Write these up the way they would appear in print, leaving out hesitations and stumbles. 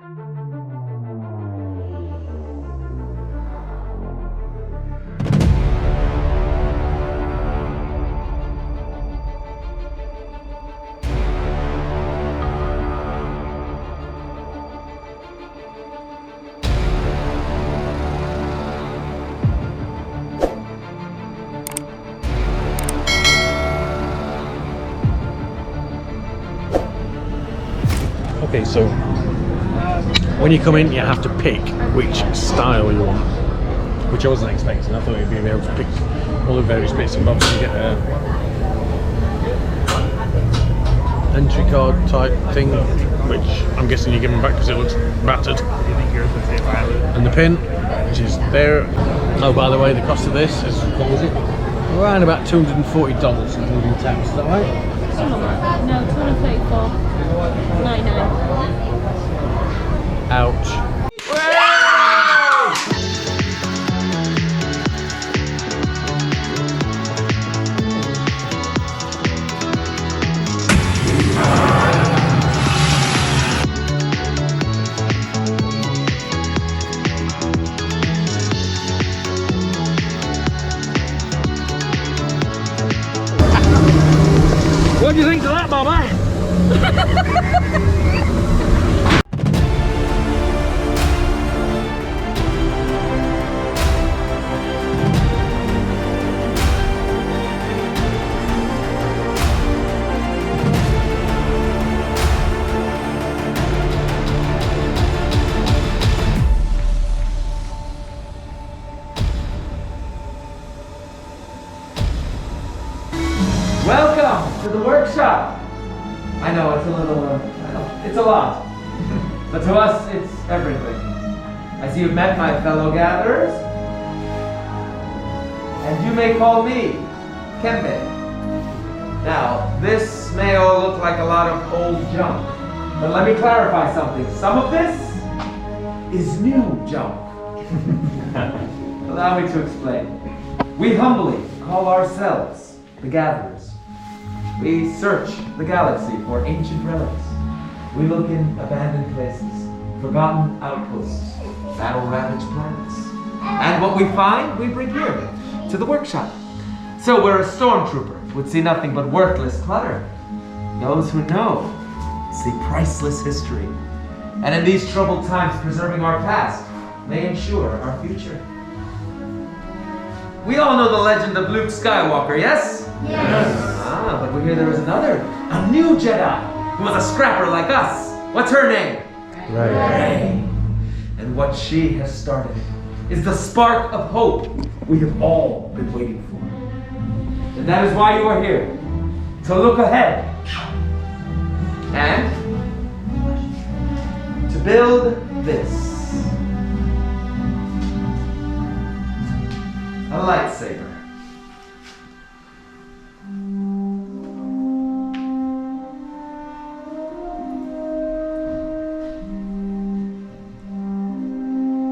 Okay, so when you come in, you have to pick which style you want, which I wasn't expecting. I thought you'd be able to pick all the various bits and bobs and get a entry card type thing, which I'm guessing you're giving back because it looks battered. And the pin, which is there. Oh, by the way, the cost of this is, what was it? Around about $240, including tax. Is that right? No, 234.99. Ouch. What do you think of that, Bobby? Welcome to the workshop. I know it's a little, it's a lot, but to us it's everything. I see you've met my fellow gatherers, and you may call me Kembe. Now, this may all look like a lot of old junk, but let me clarify something. Some of this is new junk. Allow me to explain. We humbly call ourselves the Gatherers. We search the galaxy for ancient relics. We look in abandoned places, forgotten outposts, battle-ravaged planets. And what we find, we bring here, to the workshop. So where a stormtrooper would see nothing but worthless clutter, those who know see priceless history. And in these troubled times, preserving our past may ensure our future. We all know the legend of Luke Skywalker, yes? Yes. Ah, but we hear there is another, a new Jedi, who was a scrapper like us. What's her name? Rey. And what she has started is the spark of hope we have all been waiting for. And that is why you are here, to look ahead and to build this. A lightsaber.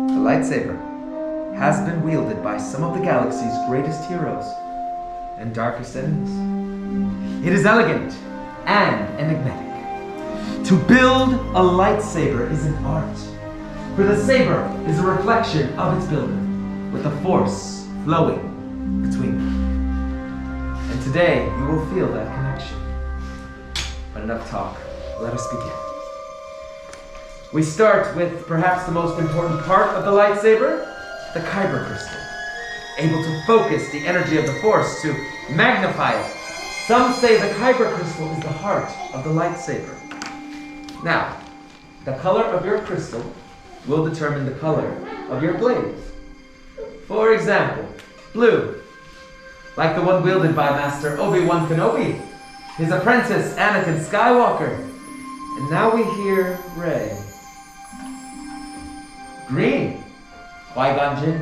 The lightsaber has been wielded by some of the galaxy's greatest heroes and darkest enemies. It is elegant and enigmatic. To build a lightsaber is an art, for the saber is a reflection of its builder, with the force flowing between them. And today you will feel that connection. But enough talk, let us begin. We start with perhaps the most important part of the lightsaber, the kyber crystal, able to focus the energy of the force to magnify it. Some say the kyber crystal is the heart of the lightsaber. Now, the color of your crystal will determine the color of your blades. For example, blue, like the one wielded by Master Obi-Wan Kenobi, his apprentice Anakin Skywalker, and now we hear Rey. Green, Qui-Gon Jinn,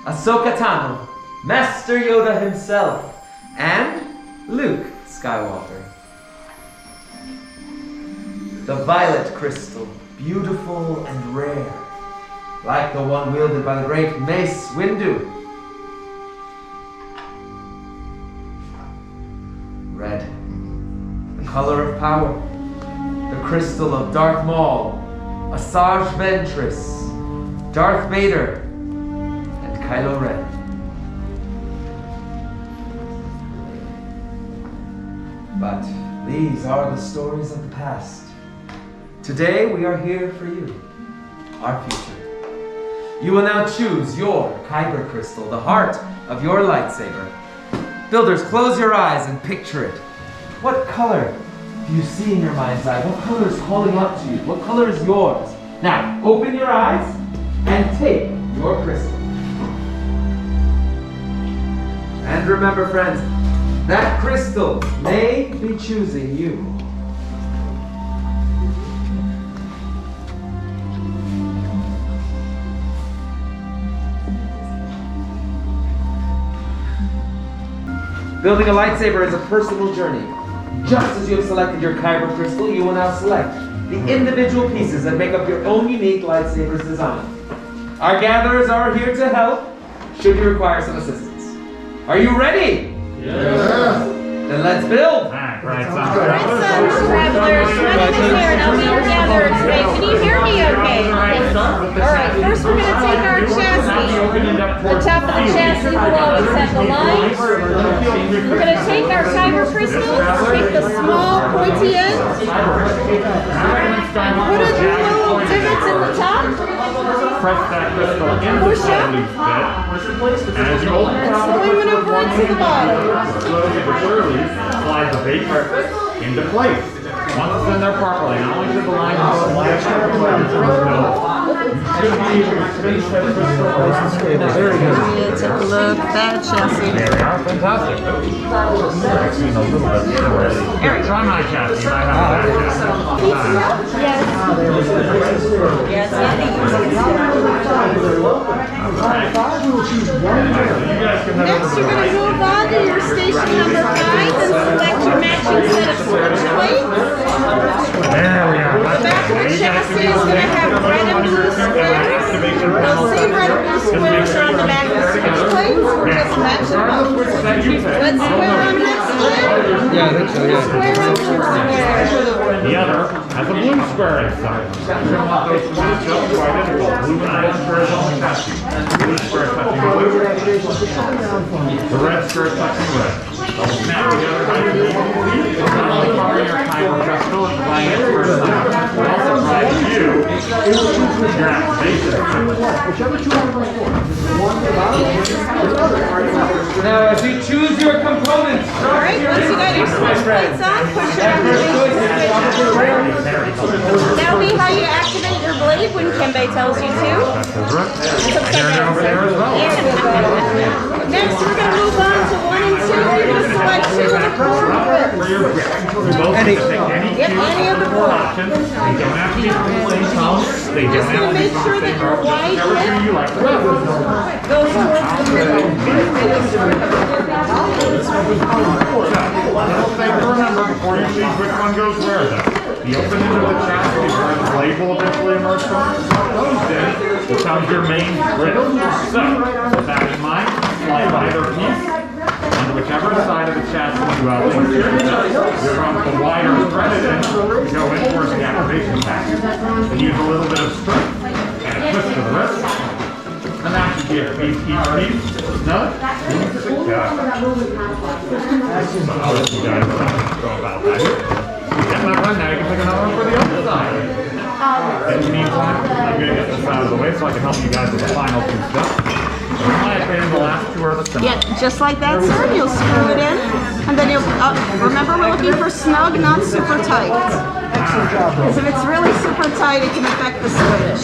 Ahsoka Tano, Master Yoda himself, and Luke Skywalker. The violet crystal, beautiful and rare, like the one wielded by the great Mace Windu. Red, the color of power, the crystal of Darth Maul, Asajj Ventress, Darth Vader, and Kylo Ren. But these are the stories of the past. Today we are here for you, our future. You will now choose your kyber crystal, the heart of your lightsaber. Builders, close your eyes and picture it. What color do you see in your mind's eye? What color is calling out to you? What color is yours? Now, open your eyes and take your crystal. And remember, friends, that crystal may be choosing you. Building a lightsaber is a personal journey. Just as you have selected your kyber crystal, you will now select the individual pieces that make up your own unique lightsaber's design. Our gatherers are here to help, should you require some assistance. Are you ready? Yes. Then let's build! Travelers, my name is Aaron. I'll be your gatherer today. Can you hear me okay? Alright, first we're going to take our chassis. The top of the chassis will always have the lines. We're going to take our kyber crystals, take the small pointy end, put it in little divots in the top, Press that crystal into push the up, as you open and slowly maneuver it to the bottom. slowly but surely slide the bait into place. Once it's in there properly, not only should the line Very good. Take a look at that chassis. There we are, fantastic. I've seen a little bit already. Here, try my chassis. I have that chassis. Yes. Yes, You guys can head next, over to you're the going to move on to your station number 5 and select your matching set of switch plates. There we are. The back of the chassis is going to have red and blue squares. Those same red and blue squares are on the back of the switch plates. We're just matching them. Red square on that square. Yeah, I think so, yeah. Square on blue square. The other has a blue square inside. You don't want those to match up quite identical. Blue and red squares on the chassis. Blue square touching blue. The red square touching red. They'll snap together nice and easy. It's not only covering your kyber crystal and providing it for it also provides you your activation. Now, as you choose your components, Alright, once you got your switch plates on, push your activation switch. That'll be how you activate your blade when Kembe tells you to. Over there as well. Next, we're going to move on to 1 and 2. You're going to select 2 of the 4 grips. Any Yep, any of the 4. options. They don't have to be from the same color. They don't Just have going to to be make from sure the that same your row. wide Whichever two you like. lip goes towards the middle. Little thing to remember before you choose which one goes where though. The open end of the chassis is where the blade will eventually emerge from. Closed end becomes your main grip. So, with that in mind, slide either piece onto whichever side of the chassis you insert. From the wider threaded end to go in towards the activation package. And use a little bit of strength and a twist to the wrist. And that should give each piece snug. So I'll let you guys go about that. And now you can pick another one for the other side. In the meantime, I'm going to get this out of the way so I can help you guys with the final 2 steps. In my opinion, the last 2 are the simplest. Yeah, just like that, sir. You'll screw it in, and then you'll. Remember, we're looking for snug, not super tight. Because if it's really super tight, it can affect the switch.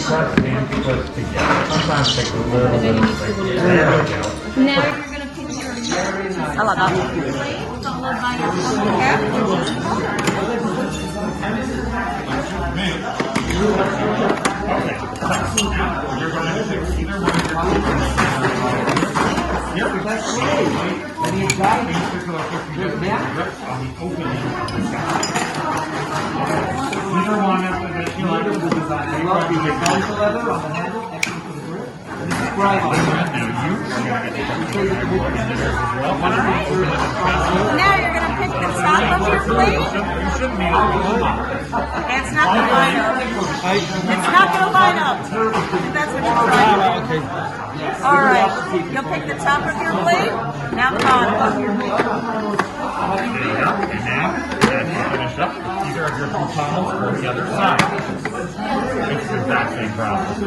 Sometimes takes a little bit. There we go. Now you're going to pick your. I love that. Followed by your funnel cap. Okay, so now you're going to pick either one of your Yep, that's right. These particular fixtures grip on the open end of the chassis. Either one of them that you like. I love the leather on the handle, excellent for the grip. Now you're going to pick the top of your plate. It's not going to line up. It's not going to line up. That's what you're trying to do. All right. You'll pick the top of your plate. Now the bottom of your plate. There you go. And now, as you finish up, either of your two tunnels or the other side. It's the exact same process.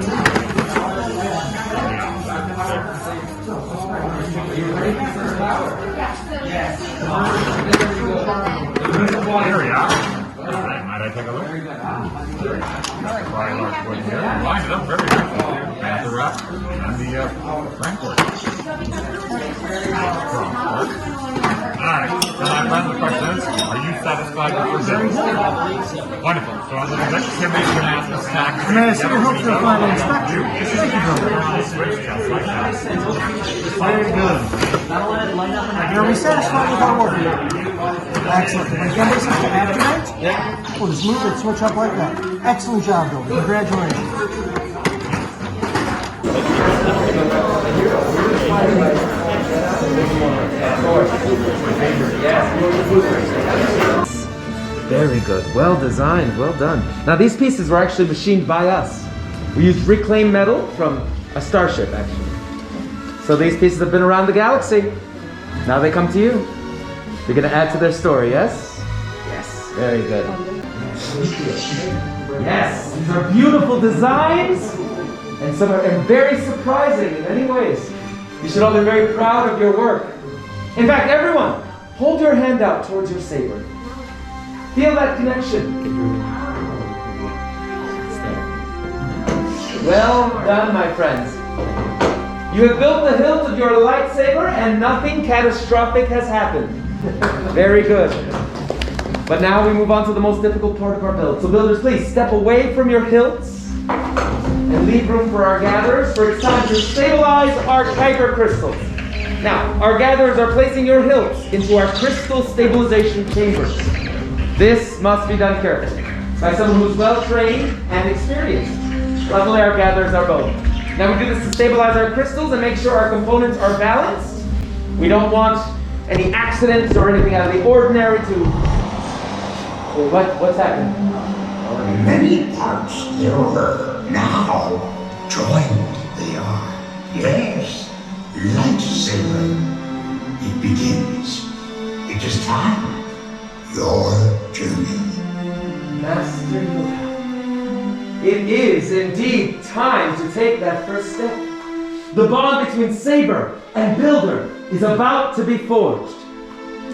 Here we are. Might I take a look? Right off one here. Line it up very nicely. And the wrap and the frankfurt. Alright, so my friend, the question is, are you satisfied with your business? Wonderful. So I'm going to let Kimmy ask the snack. May I see your hope for a final inspection? Thank you, brother. Very good. Are we satisfied with our work here? Excellent. When Kimber says to activate, we'll just move it, switch up like that. Excellent job, Bill. Congratulations. Very good. Well designed. Well done. Now these pieces were actually machined by us. We used reclaimed metal from a starship, actually. So these pieces have been around the galaxy. Now they come to you. You're going to add to their story, yes? Yes. Very good. Yes. These are beautiful designs, and some are very surprising in many ways. You should all be very proud of your work. In fact, everyone, hold your hand out towards your saber. Feel that connection. Well done, my friends. You have built the hilt of your lightsaber and nothing catastrophic has happened. Very good. But now we move on to the most difficult part of our build. So builders, please step away from your hilts and leave room for our gatherers, for it's time to stabilize our kyber crystals. Now, our gatherers are placing your hilts into our crystal stabilization chambers. This must be done carefully, by someone who's well-trained and experienced. Luckily, our gatherers are both. Now, we do this to stabilize our crystals and make sure our components are balanced. We don't want any accidents or anything out of the ordinary to... What's happening? Many parts there were, now joined they are. Yes, Lightsaber. It begins. It is time. Your journey. Master Yoda. It is indeed time to take that first step. The bond between Saber and Builder is about to be forged.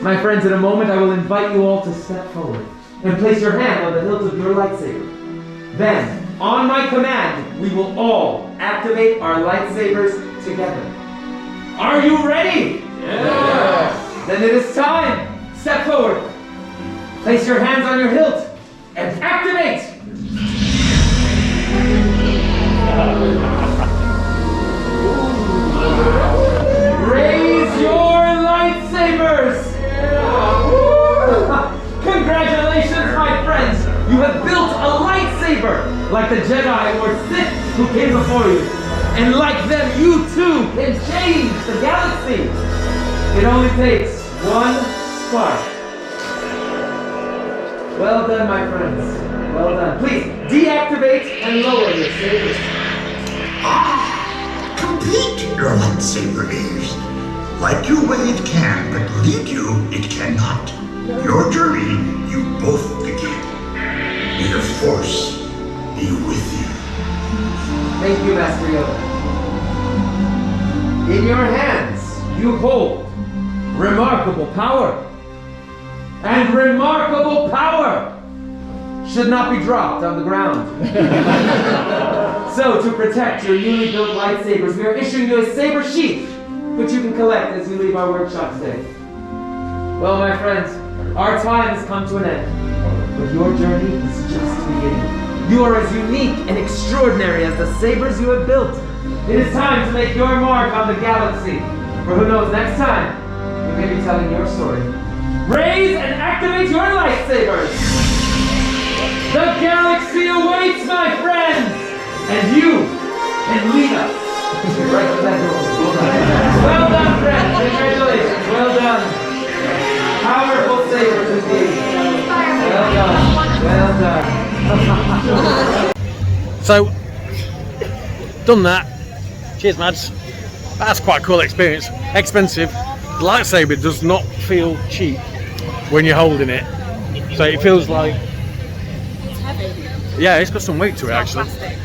My friends, in a moment I will invite you all to step forward and place your hand on the hilt of your lightsaber. Then, on my command, we will all activate our lightsabers together. Are you ready? Yes! Then it is time. Step forward. Place your hands on your hilt and activate! Raise your lightsabers! Congratulations, my friends! You have built a lightsaber! Like the Jedi or Sith who came before you. And like them, you too can change the galaxy! It only takes one spark. Well done, my friends. Well done. Please, deactivate and lower your sabers. Complete your lightsaber is. Like you way it can, but lead you it cannot. Your journey you both begin. May the Force be with you. Thank you, Master Yoda. In your hands, you hold remarkable power. And remarkable power should not be dropped on the ground. So, to protect your newly built lightsabers, we are issuing you a saber sheath, which you can collect as you leave our workshop today. Well, my friends, our time has come to an end, but your journey is just beginning. You are as unique and extraordinary as the sabers you have built. It is time to make your mark on the galaxy, for who knows, next time, we may be telling your story. Raise and activate your lightsabers! The galaxy awaits, my friends! And you can lead us So, done that. Cheers, Mads. That's quite a cool experience. Expensive. The lightsaber does not feel cheap when you're holding it. So it feels like... It's heavy. Yeah, it's got some weight to it Not actually. plastic.